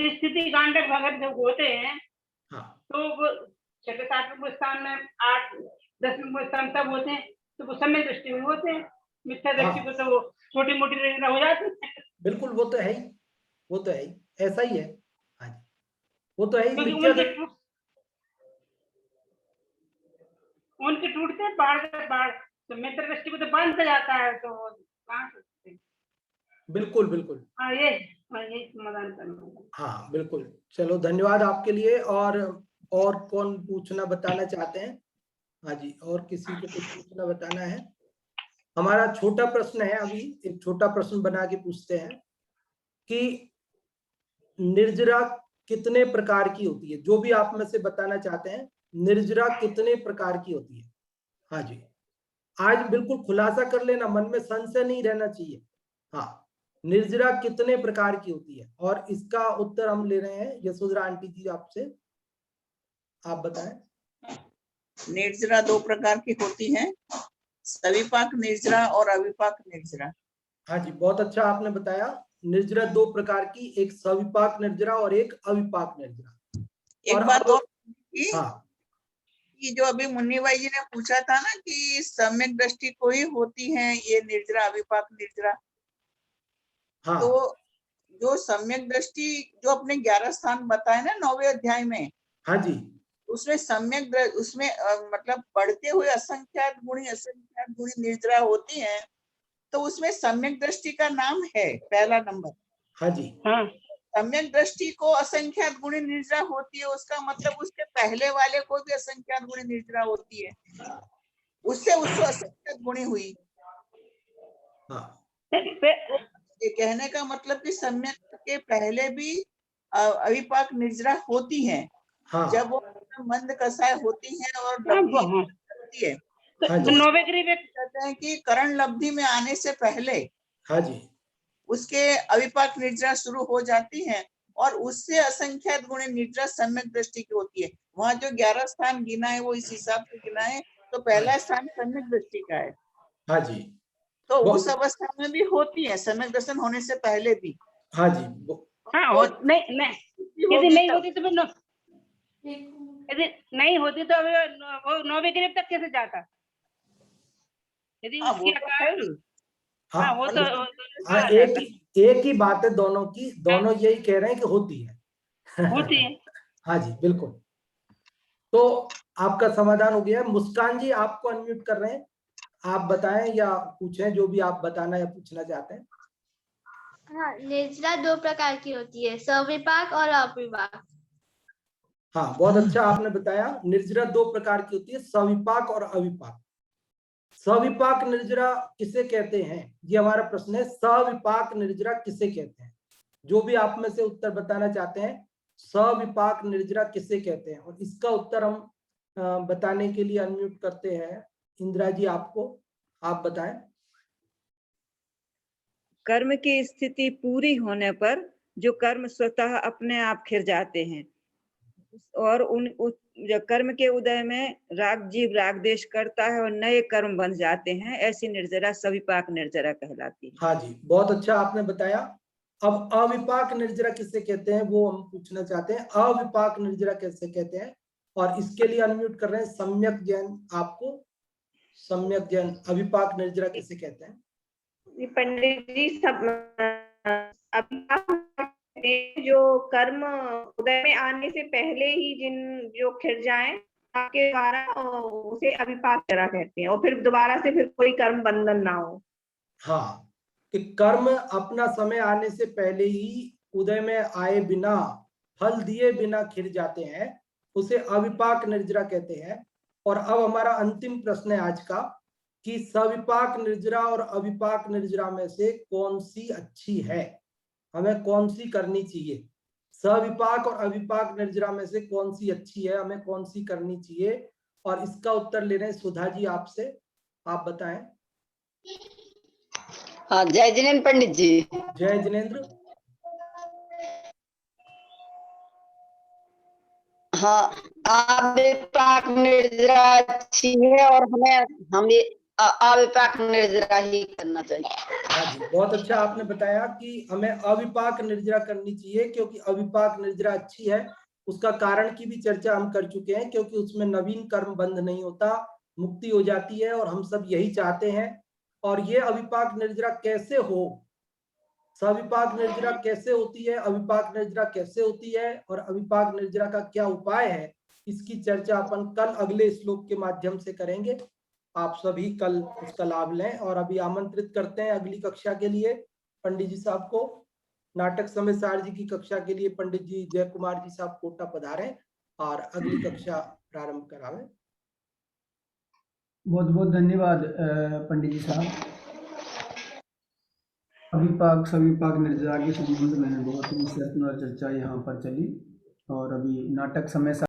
स्थिति गांडक भगत जब होते हैं हाँ तो वो 6-7 स्थान में 8-10 स्थान तब होते हैं, तो वो समय दृष्टि में होते हैं। मिथ्या दृष्टि को तो वो छोटी मोटी निर्जरा हो जाती है। बिल्कुल, वो तो है ही, वो तो है ही, ऐसा ही है। हाँ जी, वो तो है ही। क्योंकि मिथ्या उनके टूटते बाढ़ तो मित्र दृष्टि को तो बांध कर जाता है, तो कहाँ सकते। बिल्कुल बिल्कुल। हाँ ये समाधान करना। हाँ बिल्कुल, चलो धन्यवाद आपके लिए। और कौन पूछना बताना चाहते हैं? हाँ जी, और किसी को कुछ पूछना बताना है? हमारा छोटा प्रश्न है, अभी एक छोटा प्रश्न बना के पूछते हैं कि निर्जरा कितने प्रकार की होती है? जो भी आप में से बताना चाहते हैं, निर्जरा कितने प्रकार की होती है? हाँ जी, आज बिल्कुल खुलासा कर लेना, मन में संशय नहीं रहना चाहिए। हाँ, निर्जरा कितने प्रकार की होती है? और इसका उत्तर हम ले रहे हैं यशोधरा आंटी जी आपसे, आप बताएं। निर्जरा 2 प्रकार की होती है, सविपाक निर्जरा और अविपाक निर्जरा। हाँ जी, बहुत अच्छा आपने बताया। निर्जरा 2 प्रकार की, एक सविपाक निर्जरा और एक अविपाक निर्जरा। एक बात और कि हाँ, कि जो अभी मुन्नी भाई जी ने पूछा था ना कि सम्यक दृष्टि को ही होती है ये निर्जरा अविपाक निर्जरा, हाँ, तो जो सम्यक दृष्टि जो अपने 11 स्थान बताए ना 9वें अध्याय में, हाँ जी, उसमें सम्यक उसमें मतलब बढ़ते हुए असंख्यात गुणी निर्जरा होती है, तो उसमें सम्यक दृष्टि का नाम है पहला नंबर। हाँ जी, हाँ सम्यक दृष्टि को असंख्यात गुणी निर्जरा होती है, उसका मतलब उसके पहले वाले को भी असंख्यात गुणी निर्जरा होती है, उससे असंख्यात गुणी हुई। हाँ, ये कहने का मतलब कि सम्यक के पहले भी अविपाक निर्जरा होती है, हाँ, जब वो मंद कसाय होती है और लब्धि होती है, हाँ तो जी, 9वें ग्रीब कहते हैं कि करण लब्धि में आने से पहले हाँ जी, उसके अविपाक निर्जरा शुरू हो जाती है, और उससे असंख्यात गुणी निर्जरा सम्यक दृष्टि की होती है। वहां जो 11 स्थान गिना है वो इस हिसाब से गिना है, तो पहला स्थान सम्यक दृष्टि का है। हाँ जी, तो उस अवस्था में भी होती है सम्यक दर्शन होने से पहले भी। हाँ जी, हाँ नहीं यदि नहीं होती तो फिर यदि नहीं होती तो वो 9वें ग्रेड तक कैसे जाता? यदि उसकी हाँ, वो तो हाँ, एक ही बात है दोनों की, दोनों यही कह रहे हैं कि होती है। होती है। हाँ जी, बिल्कुल। तो आपका समाधान हो गया। मुस्कान जी आपको अनम्यूट कर रहे हैं, आप बताएं या पूछें, जो भी आप बताना या पूछना चाहते हैं। हाँ, निर्जरा 2 प्रकार की होती है, सविपाक और अविपाक। हाँ, बहुत अच्छा आपने बताया। निर्जरा 2 प्रकार की होती है, सविपाक और अविपाक। सविपाक निर्जरा किसे कहते हैं, ये हमारा प्रश्न है। सविपाक निर्जरा किसे कहते हैं? जो भी आप में से उत्तर बताना चाहते हैं, सविपाक निर्जरा किसे कहते हैं, और इसका उत्तर हम बताने के लिए अनम्यूट करते हैं इंदिरा जी आपको, आप बताएं। कर्म की स्थिति पूरी होने पर जो कर्म स्वतः अपने आप खिर जाते हैं, और जो कर्म के उदय में राग जीव राग देश करता है और नए कर्म बन जाते हैं, ऐसी निर्जरा सविपाक निर्जरा कहलाती है। हाँ जी, बहुत अच्छा आपने बताया। अब अविपाक निर्जरा किसे कहते हैं वो हम पूछना चाहते हैं। अविपाक निर्जरा कैसे कहते हैं, और इसके लिए अनम्यूट कर रहे हैं सम्यक जैन आपको। सम्यक जैन, अविपाक निर्जरा किसे कहते हैं? पंडित जी, सब जो कर्म उदय में आने से पहले ही जो खिर जाए आपके द्वारा, उसे अविपाक निर्जरा कहते हैं, और फिर दोबारा से फिर कोई कर्म बंधन ना हो। हाँ, कि कर्म अपना समय आने से पहले ही उदय में आए बिना, फल दिए बिना खिर जाते हैं, उसे अविपाक निर्जरा कहते हैं। और अब हमारा अंतिम प्रश्न है आज का, कि सविपाक निर्जरा और अविपाक निर्जरा में से कौन सी अच्छी है, हमें कौन सी करनी चाहिए? सविपाक और अविपाक निर्जरा में से कौन सी अच्छी है, हमें कौन सी करनी चाहिए? और इसका उत्तर ले रहे हैं सुधा जी आपसे, आप बताएं। हाँ, जय जिनेन्द्र पंडित जी। जय जिनेन्द्र। हाँ, अविपाक निर्जरा अच्छी है और हमें अविपाक निर्जरा ही करना चाहिए। हाँ जी, बहुत अच्छा आपने बताया कि हमें अविपाक निर्जरा करनी चाहिए, क्योंकि अविपाक निर्जरा अच्छी है। उसका कारण की भी चर्चा हम कर चुके हैं, क्योंकि उसमें नवीन कर्म बंध नहीं होता, मुक्ति हो जाती है, और हम सब यही चाहते हैं। और ये अविपाक निर्जरा कैसे हो, सविपाक निर्जरा कैसे होती है, अविपाक निर्जरा कैसे होती है, और अविपाक निर्जरा का क्या उपाय है, इसकी चर्चा अपन कल अगले श्लोक के माध्यम से करेंगे। आप सभी कल उसका लाभ लें। और अभी आमंत्रित करते हैं अगली कक्षा के लिए पंडित जी साहब को। नाटक समय सार जी की कक्षा के लिए पंडित जी जय कुमार जी साहब कोटा पधारें और अगली कक्षा प्रारंभ करावें। बहुत बहुत धन्यवाद पंडित जी साहब। अविपाक सविपाक निर्जरा के संबंध में बहुत ही विस्तृत चर्चा यहाँ पर चली, और अभी नाटक समय